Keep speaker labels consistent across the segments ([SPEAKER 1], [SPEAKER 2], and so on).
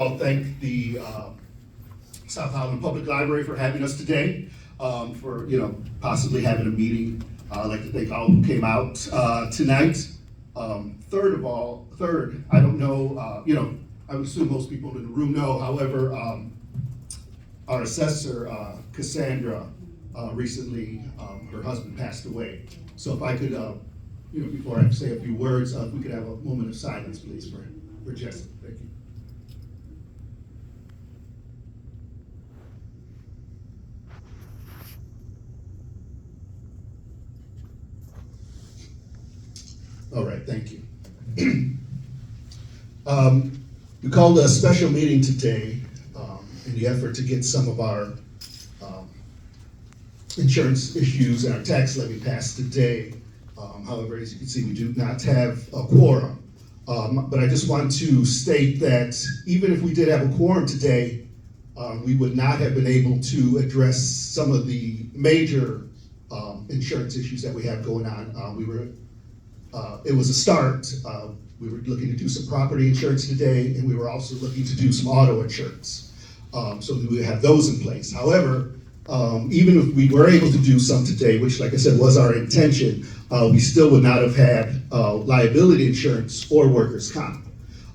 [SPEAKER 1] I'll thank the South Holland Public Library for having us today, for possibly having a meeting. I'd like to thank all who came out tonight. Third, I don't know, I would assume most people in the room know. However, our assessor, Cassandra, recently, her husband passed away. So if I could, before I say a few words, if we could have a moment of silence, please, for Jesse. Thank you. All right, thank you. We called a special meeting today in the effort to get some of our insurance issues and our tax levy passed today. However, as you can see, we do not have a quorum. But I just want to state that even if we did have a quorum today, we would not have been able to address some of the major insurance issues that we have going on. It was a start. We were looking to do some property insurance today, and we were also looking to do some auto insurance. So that we have those in place. However, even if we were able to do some today, which like I said was our intention, we still would not have had liability insurance or workers' comp.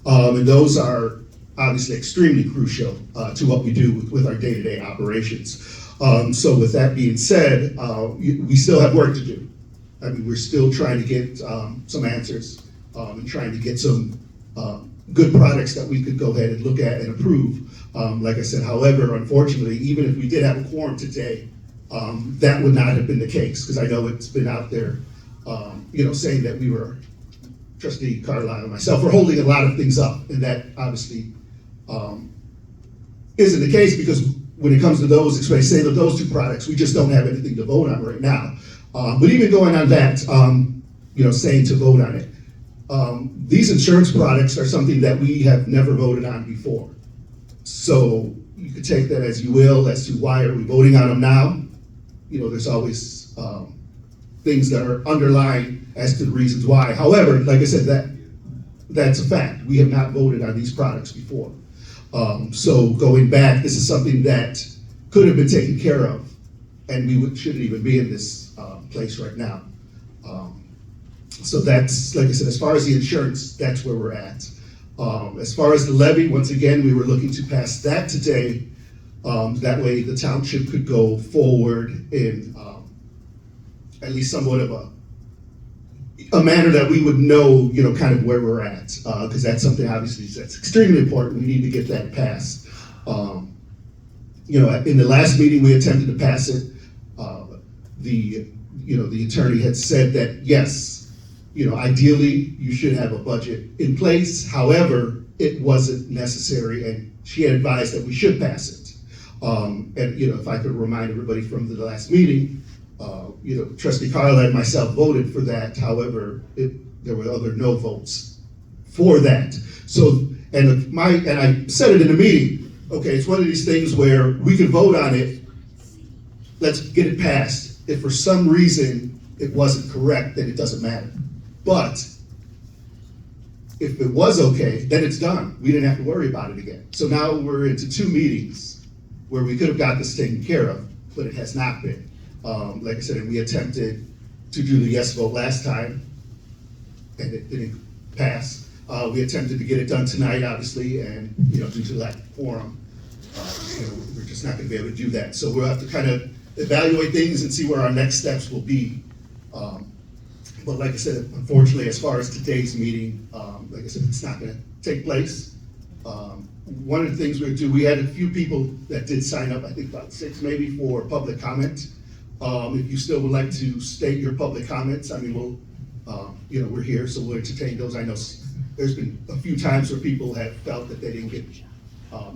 [SPEAKER 1] And those are obviously extremely crucial to what we do with our day-to-day operations. So with that being said, we still have work to do. I mean, we're still trying to get some answers and trying to get some good products that we could go ahead and look at and approve. Like I said, however, unfortunately, even if we did have a quorum today, that would not have been the case, because I know it's been out there, saying that we were, Trustee Carlisle and myself, were holding a lot of things up, and that obviously isn't the case, because when it comes to those, especially say that those two products, we just don't have anything to vote on right now. But even going on that, saying to vote on it, these insurance products are something that we have never voted on before. So you could take that as you will, as to why are we voting on them now. There's always things that are underlying as to the reasons why. However, like I said, that's a fact. We have not voted on these products before. So going back, this is something that could have been taken care of, and we shouldn't even be in this place right now. So that's, like I said, as far as the insurance, that's where we're at. As far as the levy, once again, we were looking to pass that today. That way the township could go forward in at least somewhat of a manner that we would know, kind of where we're at. Because that's something obviously that's extremely important. We need to get that passed. In the last meeting we attempted to pass it. The attorney had said that yes, ideally you should have a budget in place. However, it wasn't necessary, and she had advised that we should pass it. And if I could remind everybody from the last meeting, Trustee Carla and myself voted for that. However, there were other no votes for that. So, and I said it in the meeting. Okay, it's one of these things where we can vote on it. Let's get it passed. If for some reason it wasn't correct, then it doesn't matter. But if it was okay, then it's done. We didn't have to worry about it again. So now we're into two meetings where we could have got this taken care of, but it has not been. Like I said, we attempted to do the yes vote last time, and it didn't pass. We attempted to get it done tonight, obviously, and due to lack of quorum, we're just not going to be able to do that. So we'll have to kind of evaluate things and see where our next steps will be. But like I said, unfortunately, as far as today's meeting, like I said, it's not going to take place. One of the things we had a few people that did sign up, I think about 6 maybe, for public comment. If you still would like to state your public comments, I mean, we're here, so we'll entertain those. I know there's been a few times where people have felt that they didn't get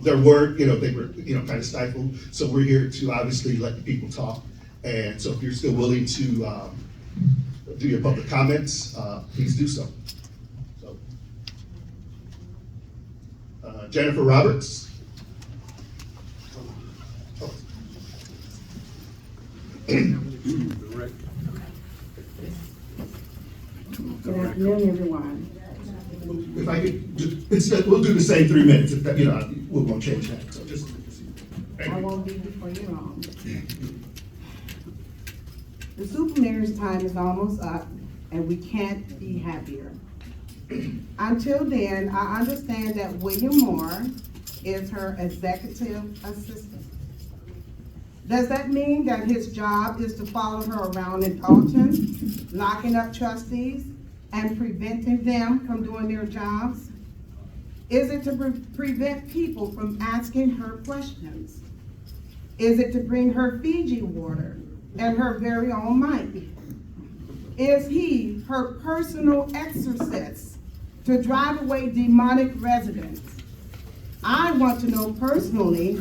[SPEAKER 1] their word, they were, kind of stifled. So we're here to obviously let the people talk. And so if you're still willing to do your public comments, please do so. Jennifer Roberts.
[SPEAKER 2] Good afternoon, everyone.
[SPEAKER 1] if I could, we'll do the same 3 minutes, if that, we're gonna change that, so just.
[SPEAKER 2] I won't be before you long. The supermayor's time is almost up, and we can't be happier. Until then, I understand that William Moore is her executive assistant. Does that mean that his job is to follow her around in Thornton, locking up trustees and preventing them from doing their jobs? Is it to prevent people from asking her questions? Is it to bring her Fiji water and her very own mic? Is he her personal exorcist to drive away demonic residents? I want to know personally,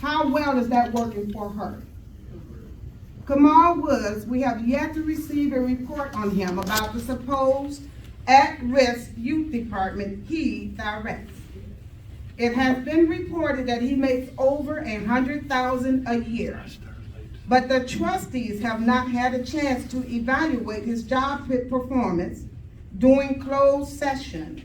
[SPEAKER 2] how well is that working for her? Kamal Woods, we have yet to receive a report on him about the supposed at-risk youth department he directs. It has been reported that he makes over $100,000 a year, but the trustees have not had a chance to evaluate his job performance during closed session.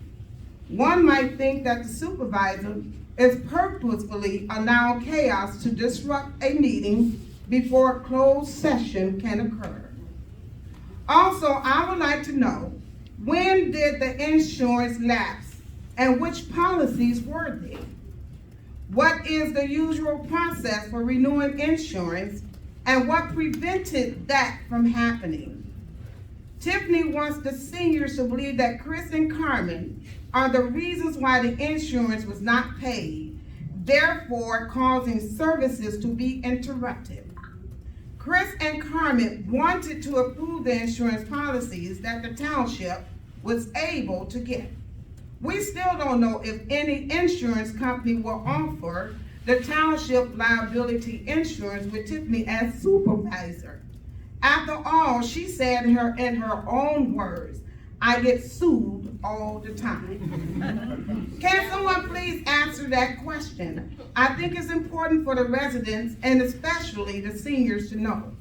[SPEAKER 2] One might think that the supervisor is purposefully allowing chaos to disrupt a meeting before a closed session can occur. Also, I would like to know, when did the insurance lapse and which policies were they? What is the usual process for renewing insurance and what prevented that from happening? Tiffany wants the seniors to believe that Chris and Carmen are the reasons why the insurance was not paid, therefore causing services to be interrupted. Chris and Carmen wanted to approve the insurance policies that the township was able to get. We still don't know if any insurance company will offer the township liability insurance with Tiffany as supervisor. After all, she said in her own words, I get sued all the time. Can someone please answer that question? I think it's important for the residents and especially the seniors to know.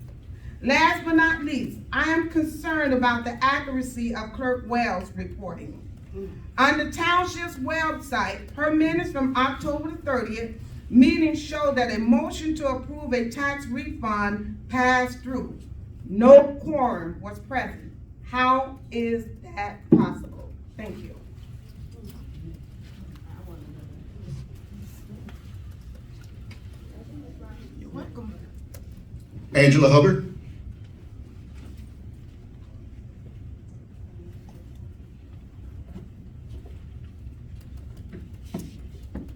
[SPEAKER 2] Last but not least, I am concerned about the accuracy of Clerk Wells' reporting. On the township's website, her minutes from October the 30th meeting show that a motion to approve a tax refund passed through. No quorum was present. How is that possible? Thank you.
[SPEAKER 1] You're welcome. Angela Hubbard.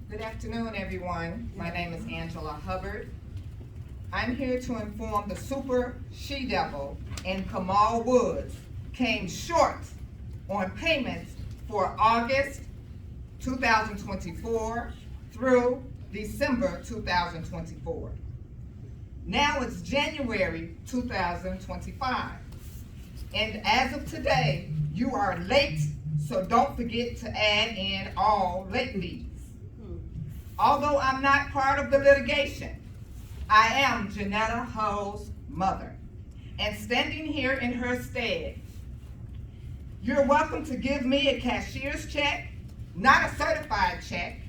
[SPEAKER 3] Good afternoon, everyone. My name is Angela Hubbard. I'm here to inform the super she-devil and Kamal Woods came short on payments for August 2024 through December 2024. Now it's January 2025. And as of today, you are late, so don't forget to add in all late fees. Although I'm not part of the litigation, I am Janetta Hull's mother, and standing here in her stead, you're welcome to give me a cashier's check, not a certified check,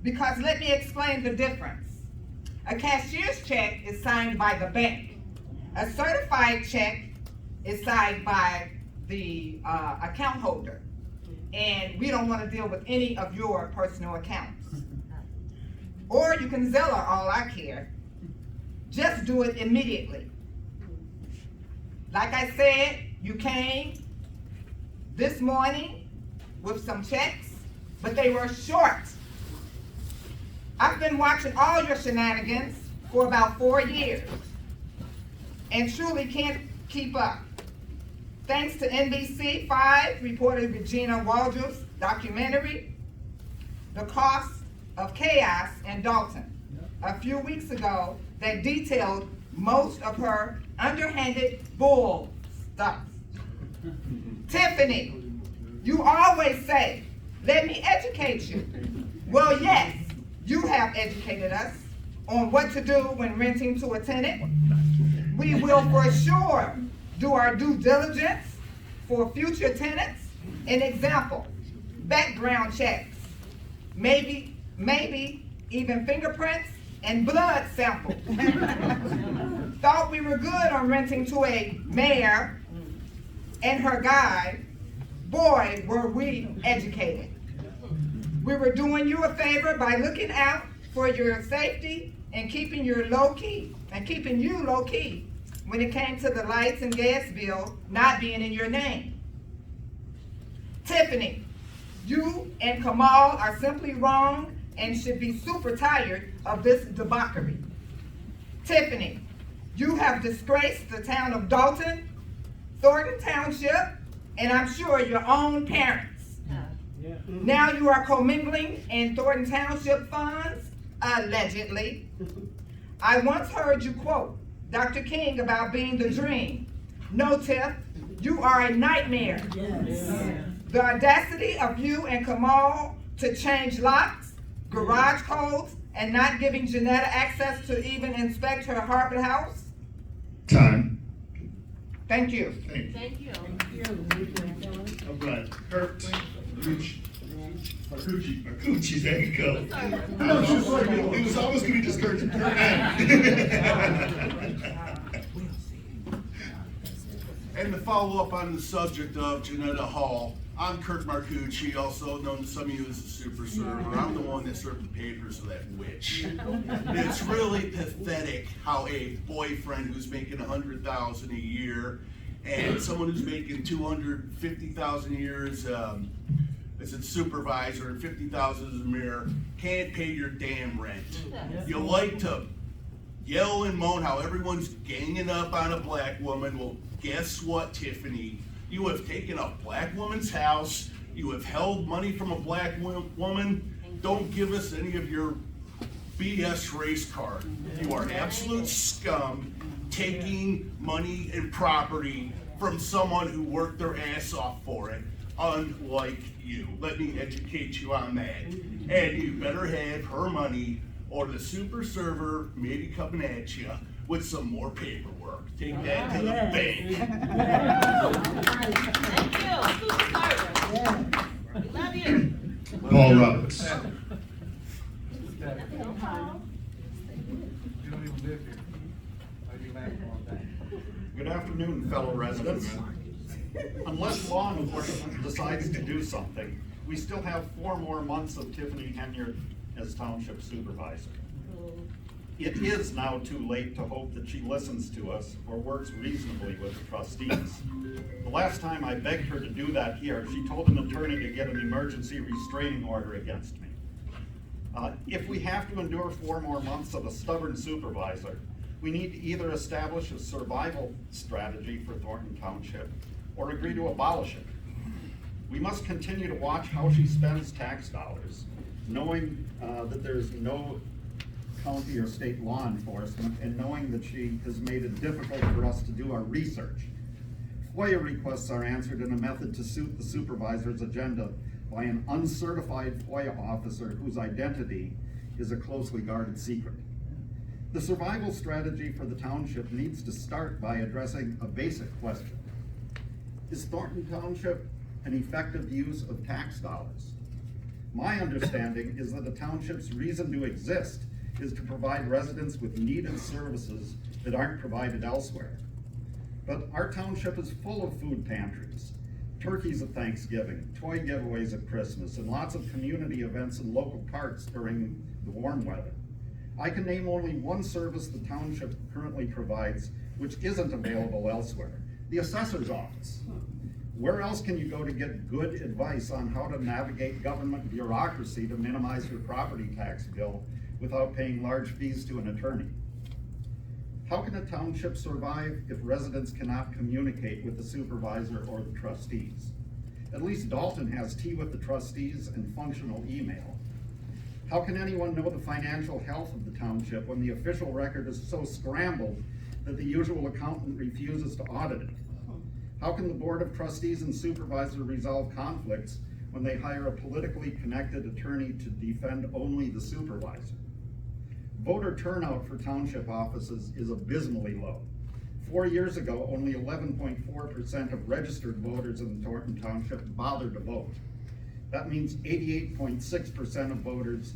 [SPEAKER 3] because let me explain the difference. A cashier's check is signed by the bank. A certified check is signed by the account holder, and we don't want to deal with any of your personal accounts. Or you can Zelle all I care. Just do it immediately. Like I said, you came this morning with some checks, but they were short. I've been watching all your shenanigans for about 4 years and truly can't keep up. Thanks to NBC5 reported Regina Waldrop's documentary, The Cost of Chaos in Dalton, a few weeks ago that detailed most of her underhanded bull stuff. Tiffany, you always say, let me educate you. Well, yes, you have educated us on what to do when renting to a tenant. We will for sure do our due diligence for future tenants. An example, background checks, maybe even fingerprints and blood samples. Thought we were good on renting to a mayor and her guy. Boy, were we educated. We were doing you a favor by looking out for your safety and keeping you low key when it came to the lights and gas bill not being in your name. Tiffany, you and Kamal are simply wrong and should be super tired of this debauchery. Tiffany, you have disgraced the town of Dalton, Thornton Township, and I'm sure your own parents. Now you are commingling in Thornton Township funds, allegedly. I once heard you quote Dr. King about being the dream. No, Tiff, you are a nightmare. The audacity of you and Kamal to change locks, garage codes, and not giving Janetta access to even inspect her Harvey house.
[SPEAKER 1] Time.
[SPEAKER 3] Thank you.
[SPEAKER 4] Thank you.
[SPEAKER 1] All right, Kurt. Marcucci, there you go. It was almost gonna be just Kurt and Kurt.
[SPEAKER 5] And to follow up on the subject of Janetta Hall, I'm Kurt Marcucci, also known to some of you as the super server. I'm the one that served the papers of that witch. It's really pathetic how a boyfriend who's making $100,000 a year and someone who's making $250,000 a year as a supervisor and $50,000 as a mayor can't pay your damn rent. You like to yell and moan how everyone's ganging up on a black woman. Well, guess what, Tiffany? You have taken a black woman's house. You have held money from a black woman. Don't give us any of your BS race card. You are absolute scum taking money and property from someone who worked their ass off for it, unlike you. Let me educate you on that. And you better have her money or the super server may be coming at you with some more paperwork. Take that to the bank.
[SPEAKER 4] Thank you, super server. We love you.
[SPEAKER 1] Paul Roberts.
[SPEAKER 6] You don't even live here. Why you laughing all day?
[SPEAKER 7] Good afternoon, fellow residents. Unless law enforcement decides to do something, we still have 4 more months of Tiffany Henyard as township supervisor. It is now too late to hope that she listens to us or works reasonably with the trustees. The last time I begged her to do that here, she told an attorney to get an emergency restraining order against me. If we have to endure 4 more months of a stubborn supervisor, we need to either establish a survival strategy for Thornton Township or agree to abolish it. We must continue to watch how she spends tax dollars, knowing that there's no county or state law enforcement, and knowing that she has made it difficult for us to do our research. FOIA requests are answered in a method to suit the supervisor's agenda by an uncertified FOIA officer whose identity is a closely guarded secret. The survival strategy for the township needs to start by addressing a basic question. Is Thornton Township an effective use of tax dollars? My understanding is that the township's reason to exist is to provide residents with needed services that aren't provided elsewhere. But our township is full of food pantries, turkeys at Thanksgiving, toy giveaways at Christmas, and lots of community events in local parks during the warm weather. I can name only one service the township currently provides which isn't available elsewhere: the assessor's office. Where else can you go to get good advice on how to navigate government bureaucracy to minimize your property tax bill without paying large fees to an attorney? How can a township survive if residents cannot communicate with the supervisor or the trustees? At least Dalton has tea with the trustees and functional email. How can anyone know the financial health of the township when the official record is so scrambled that the usual accountant refuses to audit it? How can the board of trustees and supervisor resolve conflicts when they hire a politically connected attorney to defend only the supervisor? Voter turnout for township offices is abysmally low. 4 years ago, only 11.4% of registered voters in Thornton Township bothered to vote. That means 88.6% of voters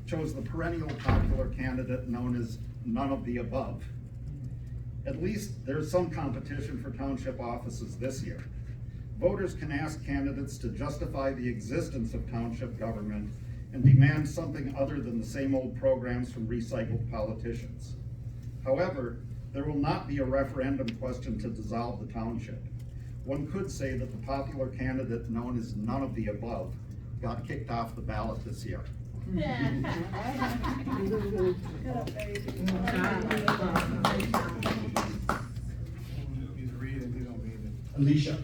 [SPEAKER 7] chose the perennial popular candidate known as none of the above. At least there's some competition for township offices this year. Voters can ask candidates to justify the existence of township government and demand something other than the same old programs from recycled politicians. However, there will not be a referendum question to dissolve the township. One could say that the popular candidate known as none of the above got kicked off the ballot this year.
[SPEAKER 6] He's reading, he don't mean
[SPEAKER 1] Alicia.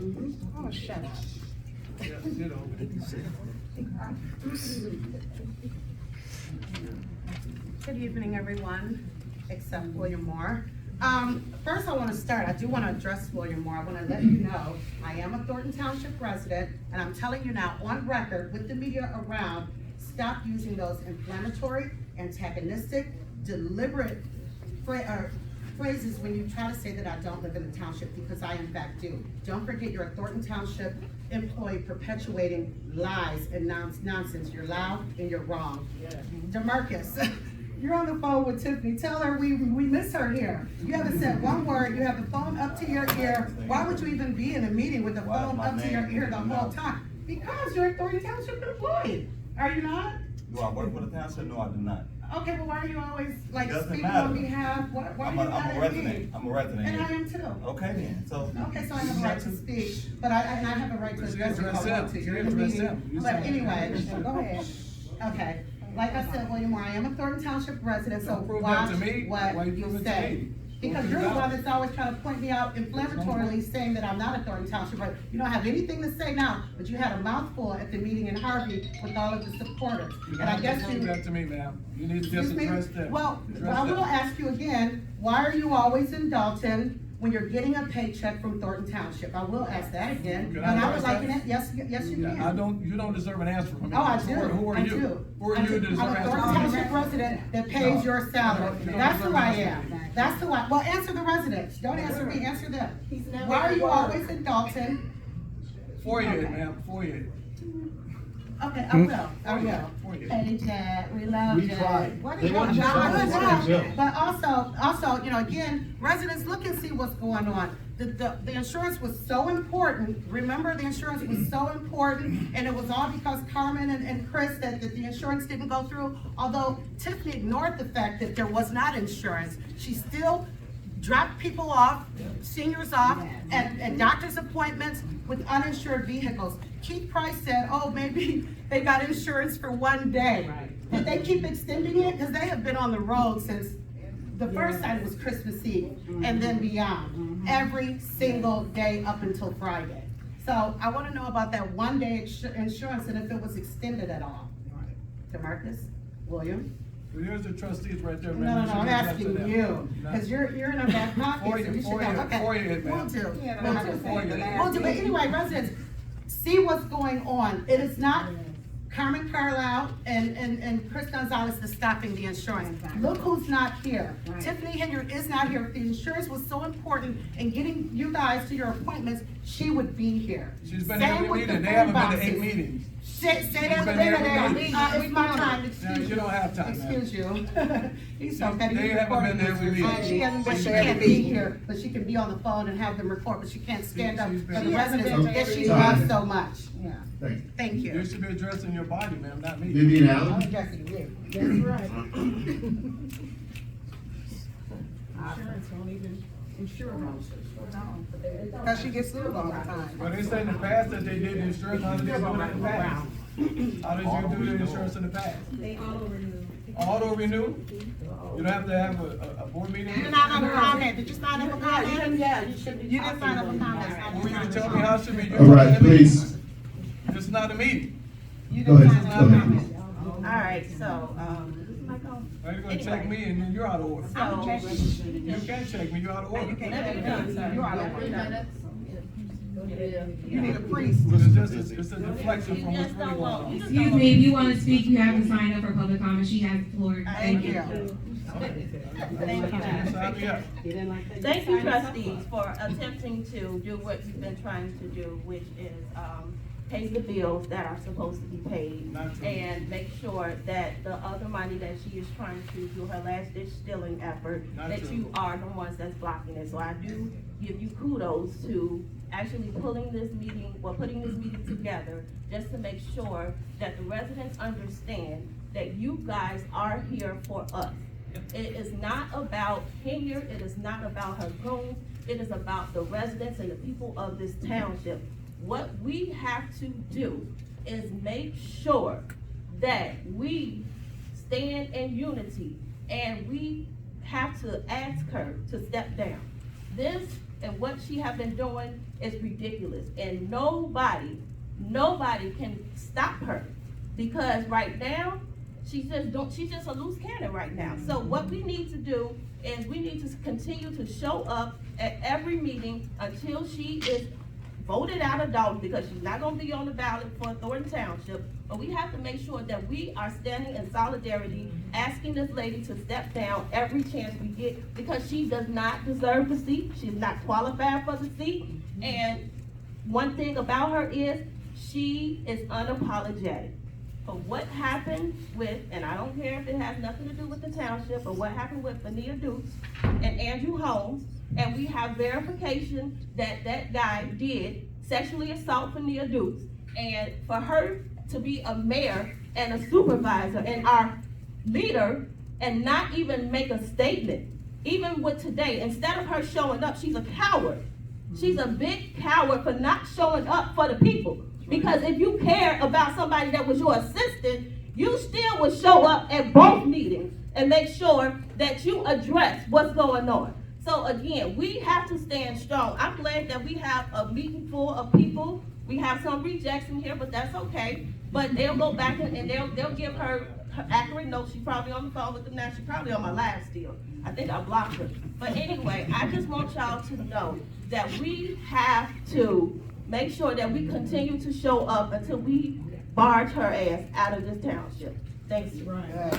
[SPEAKER 2] Oh, shut up.
[SPEAKER 6] it. Yes, you know.
[SPEAKER 2] Good evening, everyone, except William Moore. First I want to start, I do want to address William Moore. I want to let you know, I am a Thornton Township resident, and I'm telling you now, on record, with the media around, stop using those inflammatory, antagonistic, deliberate phrases when you try to say that I don't live in the township, because I in fact do. Don't forget, you're a Thornton Township employee perpetuating lies and nonsense. You're loud and you're wrong. DeMarcus, you're on the phone with Tiffany. Tell her we miss her here. You haven't said one word. You have the phone up to your ear. Why would you even be in a meeting with the phone up to your ear the whole time? Because you're a Thornton Township employee. Are you not?
[SPEAKER 8] Do I work for the township? No, I do not.
[SPEAKER 2] Okay, but why are you always like
[SPEAKER 8] Doesn't
[SPEAKER 2] speaking
[SPEAKER 8] matter.
[SPEAKER 2] on behalf? Why are
[SPEAKER 8] I'm
[SPEAKER 2] you
[SPEAKER 8] a
[SPEAKER 2] mad at
[SPEAKER 8] resident.
[SPEAKER 2] me?
[SPEAKER 8] I'm a resident
[SPEAKER 2] And
[SPEAKER 8] here.
[SPEAKER 2] I am too.
[SPEAKER 8] Okay then, so.
[SPEAKER 2] Okay, so I have a right to speak, but I have a right to
[SPEAKER 6] But you
[SPEAKER 2] address you if I
[SPEAKER 6] address
[SPEAKER 2] want to.
[SPEAKER 6] him.
[SPEAKER 2] You're
[SPEAKER 6] You
[SPEAKER 2] in a
[SPEAKER 6] address
[SPEAKER 2] meeting.
[SPEAKER 6] him. You
[SPEAKER 2] But
[SPEAKER 6] said-
[SPEAKER 2] anyway, go ahead. Okay, like I said, William Moore, I am a Thornton Township resident, so
[SPEAKER 6] Don't prove
[SPEAKER 2] watch
[SPEAKER 6] that to me.
[SPEAKER 2] what
[SPEAKER 6] Why you
[SPEAKER 2] you
[SPEAKER 6] prove it to
[SPEAKER 2] say.
[SPEAKER 6] me?
[SPEAKER 2] Because
[SPEAKER 6] Don't
[SPEAKER 2] you're
[SPEAKER 6] do
[SPEAKER 2] the
[SPEAKER 6] that.
[SPEAKER 2] one that's always trying to point me out inflammatorily, saying that I'm not a Thornton Township resident. You don't have anything to say now, but you had a mouthful at the meeting in Harvey with all of the supporters.
[SPEAKER 6] You
[SPEAKER 2] And I
[SPEAKER 6] have
[SPEAKER 2] guess
[SPEAKER 6] to prove
[SPEAKER 2] you.
[SPEAKER 6] that to me, ma'am. You need to just
[SPEAKER 2] Excuse me?
[SPEAKER 6] address that.
[SPEAKER 2] Well,
[SPEAKER 6] Address
[SPEAKER 2] I will
[SPEAKER 6] that.
[SPEAKER 2] ask you again, why are you always in Dalton when you're getting a paycheck from Thornton Township? I will ask that again,
[SPEAKER 6] Can
[SPEAKER 2] and
[SPEAKER 6] I
[SPEAKER 2] I would
[SPEAKER 6] address
[SPEAKER 2] like
[SPEAKER 6] that?
[SPEAKER 2] it, yes, you
[SPEAKER 6] Yeah,
[SPEAKER 2] can.
[SPEAKER 6] you don't deserve an answer from me.
[SPEAKER 2] Oh, I
[SPEAKER 6] So
[SPEAKER 2] do,
[SPEAKER 6] Who are
[SPEAKER 2] I
[SPEAKER 6] you?
[SPEAKER 2] do.
[SPEAKER 6] Who are you to deserve
[SPEAKER 2] I'm
[SPEAKER 6] an
[SPEAKER 2] a
[SPEAKER 6] answer
[SPEAKER 2] Thornton
[SPEAKER 6] from me?
[SPEAKER 2] Township resident that pays your salary.
[SPEAKER 6] You don't
[SPEAKER 2] That's
[SPEAKER 6] deserve
[SPEAKER 2] who I
[SPEAKER 6] an answer
[SPEAKER 2] am.
[SPEAKER 6] from me.
[SPEAKER 2] That's who I, well, answer the residents. Don't answer me, answer them.
[SPEAKER 4] He's never
[SPEAKER 2] Why are you
[SPEAKER 4] worked.
[SPEAKER 2] always in Dalton?
[SPEAKER 6] Forehead, ma'am, forehead.
[SPEAKER 2] Okay, I will.
[SPEAKER 6] Forehead.
[SPEAKER 2] Hey, Dad, we love
[SPEAKER 1] We
[SPEAKER 2] Dad.
[SPEAKER 1] tried.
[SPEAKER 2] What
[SPEAKER 1] They
[SPEAKER 2] is
[SPEAKER 1] want you
[SPEAKER 2] your
[SPEAKER 1] to
[SPEAKER 2] good
[SPEAKER 1] try.
[SPEAKER 2] job? But also, you know, again, residents, look and see what's going on. The insurance was so important. Remember, the insurance was so important, and it was all because Carmen and Chris that the insurance didn't go through. Although Tiffany ignored the fact that there was not insurance, she still dropped people off, seniors off, at doctor's appointments with uninsured vehicles. Keith Price said, oh, maybe they got insurance for one day. Did they keep extending it? Because they have been on the road since the first time it was Christmas Eve and then beyond, every single day up until Friday. So I want to know about that one day insurance and if it was extended at all. DeMarcus, William?
[SPEAKER 6] Well, here's the trustees right there,
[SPEAKER 2] No,
[SPEAKER 6] ma'am.
[SPEAKER 2] no, I'm asking you,
[SPEAKER 6] No.
[SPEAKER 2] because you're in our back pocket, so you should know. Okay,
[SPEAKER 6] Forehead,
[SPEAKER 2] we'll
[SPEAKER 6] ma'am.
[SPEAKER 2] do,
[SPEAKER 4] Yeah,
[SPEAKER 2] we'll
[SPEAKER 4] but
[SPEAKER 2] do.
[SPEAKER 6] forehead.
[SPEAKER 2] We'll do, but anyway, residents, see what's going on. It is not Carmen Carlisle and Chris Gonzalez that's stopping the insurance. Look who's not here. Tiffany Henyard is not here. If the insurance was so important in getting you guys to your appointments, she would be here.
[SPEAKER 6] She's been
[SPEAKER 2] Same
[SPEAKER 6] every
[SPEAKER 2] with the
[SPEAKER 6] meeting. They
[SPEAKER 2] food
[SPEAKER 6] haven't been to 8
[SPEAKER 2] boxes.
[SPEAKER 6] meetings.
[SPEAKER 2] Say
[SPEAKER 6] She's
[SPEAKER 2] that
[SPEAKER 6] been
[SPEAKER 2] again,
[SPEAKER 6] every meeting.
[SPEAKER 2] it's my time,
[SPEAKER 6] Yeah,
[SPEAKER 2] excuse
[SPEAKER 6] you
[SPEAKER 2] you.
[SPEAKER 6] don't have time, ma'am.
[SPEAKER 2] Excuse you. He's so petty.
[SPEAKER 6] They
[SPEAKER 2] He's
[SPEAKER 6] haven't
[SPEAKER 2] recording
[SPEAKER 6] been to every
[SPEAKER 2] this.
[SPEAKER 6] meeting.
[SPEAKER 2] She hasn't been, she can't be here, but she can be on the phone and have them record, but she can't stand up
[SPEAKER 6] She's
[SPEAKER 2] for
[SPEAKER 6] been-
[SPEAKER 2] the
[SPEAKER 6] She
[SPEAKER 4] hasn't
[SPEAKER 2] residents
[SPEAKER 4] been to
[SPEAKER 2] that she
[SPEAKER 4] every
[SPEAKER 2] loves
[SPEAKER 1] meeting.
[SPEAKER 2] so much. Yeah,
[SPEAKER 1] Thank you.
[SPEAKER 2] thank
[SPEAKER 6] You
[SPEAKER 2] you.
[SPEAKER 6] should be addressing your body, ma'am, not me.
[SPEAKER 1] Vivian
[SPEAKER 2] I'm
[SPEAKER 1] Allen.
[SPEAKER 2] addressing you.
[SPEAKER 4] That's right.
[SPEAKER 2] Insurance don't even insure them. Because she gets sued all the time.
[SPEAKER 6] Well, they said in the past that they did insurance, how did they do it in the past? How did you do the insurance in the past?
[SPEAKER 4] They auto renew.
[SPEAKER 6] Auto renew? You don't have to have a board meeting?
[SPEAKER 2] You did not have a comment, did you sign up a comment?
[SPEAKER 4] Yeah, you should be.
[SPEAKER 2] You didn't sign up a comment.
[SPEAKER 6] Who you to tell me how it should be?
[SPEAKER 1] All right, please.
[SPEAKER 6] This is not a meeting.
[SPEAKER 2] You
[SPEAKER 1] Go
[SPEAKER 2] didn't
[SPEAKER 1] ahead.
[SPEAKER 2] sign
[SPEAKER 1] Go
[SPEAKER 2] up a
[SPEAKER 1] ahead.
[SPEAKER 2] comment.
[SPEAKER 4] All right, so,
[SPEAKER 6] Now you're gonna check me and then you're out of order.
[SPEAKER 4] so.
[SPEAKER 6] You can't check me, you're out of order.
[SPEAKER 2] You're out of order. You need a priest.
[SPEAKER 6] It's a deflection from what's really going on.
[SPEAKER 9] Excuse me, if you want to speak, you have to sign up for public comment. She has the floor.
[SPEAKER 2] Thank you.
[SPEAKER 6] Sign me up.
[SPEAKER 10] Thank you, trustees, for attempting to do what you've been trying to do, which is
[SPEAKER 4] pay the bills that are supposed to be paid,
[SPEAKER 6] Not true.
[SPEAKER 4] and make sure that the other money that she is trying to do her last ditch stealing effort,
[SPEAKER 6] Not
[SPEAKER 4] that
[SPEAKER 6] true.
[SPEAKER 4] you are the ones that's blocking it. So I do give you kudos to actually putting this meeting together, just to make sure that the residents understand that you guys are here for us. It is not about Henyard, it is not about her goons, it is about the residents and the people of this township. What we have to do is make sure that we stand in unity, and we have to ask her to step down. This and what she have been doing is ridiculous, and nobody can stop her, because right now, she's just a loose cannon right now. So what we need to do is we need to continue to show up at every meeting until she is voted out of Dalton, because she's not gonna be on the ballot for Thornton Township. But we have to make sure that we are standing in solidarity, asking this lady to step down every chance we get, because she does not deserve the seat. She's not qualified for the seat. And one thing about her is she is unapologetic. For what happened with, and I don't care if it has nothing to do with the township, but what happened with Vanita Dukes and Andrew Holmes, and we have verification that that guy did sexually assault Vanita Dukes, and for her to be a mayor and a supervisor and our leader and not even make a statement, even with today, instead of her showing up, she's a coward. She's a big coward for not showing up for the people. Because if you cared about somebody that was your assistant, you still would show up at both meetings and make sure that you address what's going on. So again, we have to stand strong. I'm glad that we have a meeting full of people. We have some rejects in here, but that's okay. But they'll go back and they'll give her accurate notes. She's probably on the phone with them now. She's probably on my live still. I think I blocked her. But anyway, I just want y'all to know that we have to make sure that we continue to show up until we barge her ass out of this township. Thanks.
[SPEAKER 1] Now,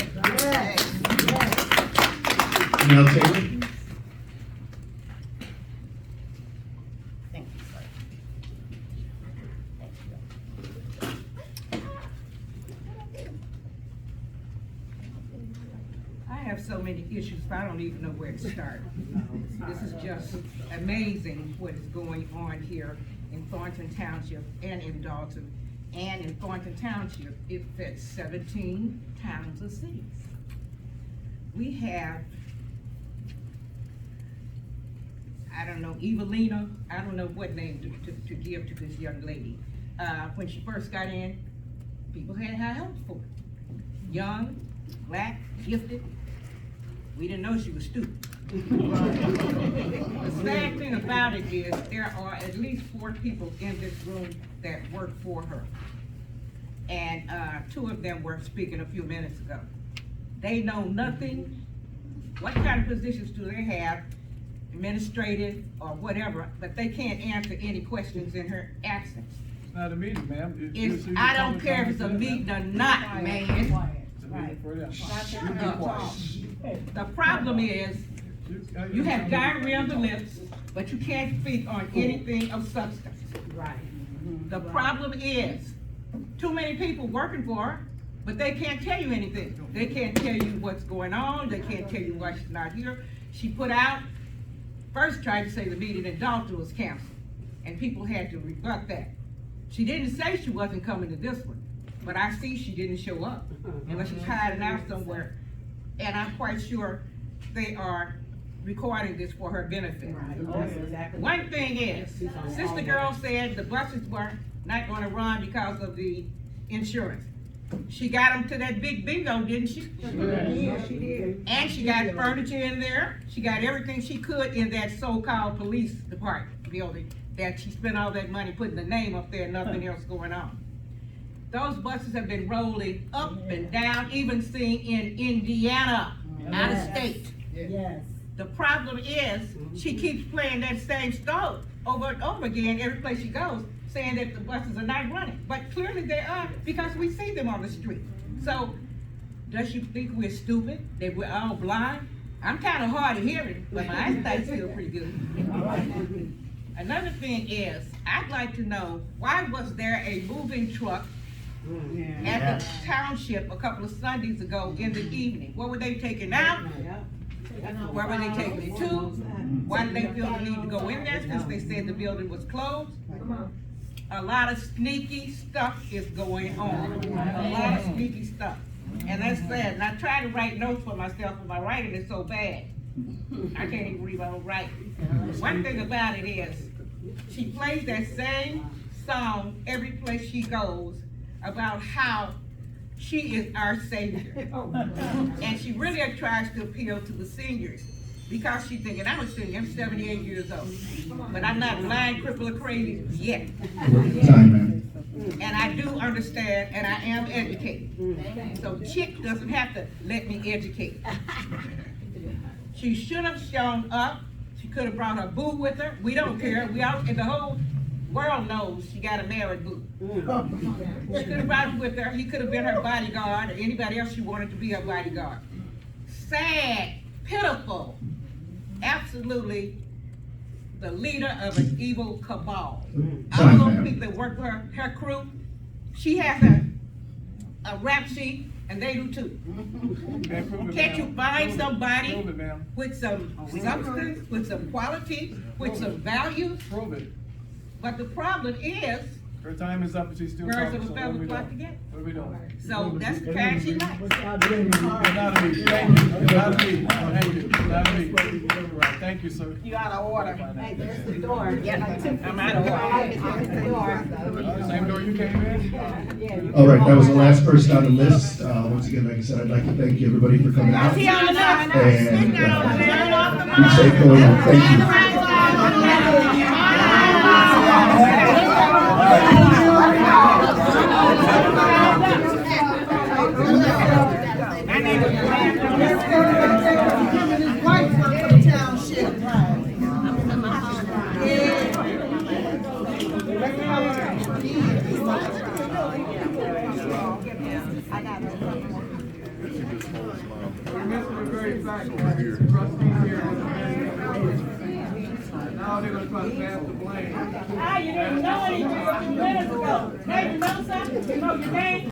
[SPEAKER 1] Taylor?
[SPEAKER 4] Thank you, sir.
[SPEAKER 10] I have so many issues, I don't even know where to start. This is just amazing what is going on here in Thornton Township and in Dalton. And in Thornton Township, it fits 17 towns and cities. We have, I don't know, Evelina, I don't know what name to give to this young lady. When she first got in, people had high hopes for her. Young, black, gifted. We didn't know she was stupid. The sad thing about it is there are at least 4 people in this room that work for her. And 2 of them were speaking a few minutes ago. They know nothing. What kind of positions do they have, administrative or whatever, but they can't answer any questions in her absence.
[SPEAKER 6] It's not a meeting, ma'am.
[SPEAKER 10] I don't care if it's a meeting or not, man.
[SPEAKER 6] It's a meeting for them. You be quiet.
[SPEAKER 10] The problem is, you have diarrhea on the lips, but you can't speak on anything of substance.
[SPEAKER 4] Right.
[SPEAKER 10] The problem is, too many people working for her, but they can't tell you anything. They can't tell you what's going on, they can't tell you why she's not here. She put out, first tried to say the meeting in Dalton was canceled, and people had to rebut that. She didn't say she wasn't coming to this one, but I see she didn't show up, unless she's hiding out somewhere. And I'm quite sure they are recording this for her benefit. One thing is, Sister Girl said the buses were not gonna run because of the insurance. She got them to that big bingo, didn't she?
[SPEAKER 2] Yeah, she did.
[SPEAKER 10] And she got furniture in there. She got everything she could in that so-called police department building that she spent all that money putting the name up there, nothing else going on. Those buses have been rolling up and down, even seen in Indiana, out of state.
[SPEAKER 2] Yes.
[SPEAKER 10] The problem is, she keeps playing that same story over and over again every place she goes, saying that the buses are not running. But clearly they are, because we see them on the street. So, does she think we're stupid, that we're all blind? I'm kind of hard of hearing, but my eyesight's still pretty good. Another thing is, I'd like to know, why was there a moving truck at the township a couple of Sundays ago in the evening? What were they taking out? Where were they taking it to? Why did they feel the need to go in there since they said the building was closed? A lot of sneaky stuff is going on. A lot of sneaky stuff. And that's sad. And I try to write notes for myself, but my writing is so bad. I can't even read my own writing. One thing about it is, she plays that same song every place she goes about how she is our savior. And she really tries to appeal to the seniors because she's thinking, I'm a senior, I'm 78 years old, but I'm not blind, crippled, or crazy yet.
[SPEAKER 1] Time, man.
[SPEAKER 10] And I do understand, and I am educated. So Chick doesn't have to let me educate. She should have shown up. She could have brought her boo with her. We don't care. We all, and the whole world knows she got a married boo. She could have brought him with her. He could have been her bodyguard or anybody else she wanted to be her bodyguard. Sad, pitiful, absolutely the leader of an evil cabal. All those people that work for her crew, she has a rap sheet, and they do too. Can't you find somebody with some substance, with some quality, with some values?
[SPEAKER 6] Prove it.
[SPEAKER 10] But the problem is,
[SPEAKER 6] Her time is up and she's still
[SPEAKER 10] birds
[SPEAKER 6] talking,
[SPEAKER 10] of
[SPEAKER 6] so
[SPEAKER 10] a
[SPEAKER 6] what are
[SPEAKER 10] feather
[SPEAKER 6] we
[SPEAKER 10] flock
[SPEAKER 6] doing?
[SPEAKER 10] together.
[SPEAKER 6] What are we doing?
[SPEAKER 10] So that's the kind she likes.
[SPEAKER 6] Get out of me, thank you, get out of me, thank you, get out of me. Thank you, sir.
[SPEAKER 10] You out of order.
[SPEAKER 2] Hey, there's the door.
[SPEAKER 10] I'm out of order.
[SPEAKER 6] Same door you came in?
[SPEAKER 1] All right, that was the last person on the list. Once again, like I said, I'd like to thank everybody for coming out. And be safe going on. Thank you.
[SPEAKER 6] Now they're gonna try to pass the blame.
[SPEAKER 10] Ah, you didn't know anything a few minutes ago. Now you know something? You know your name?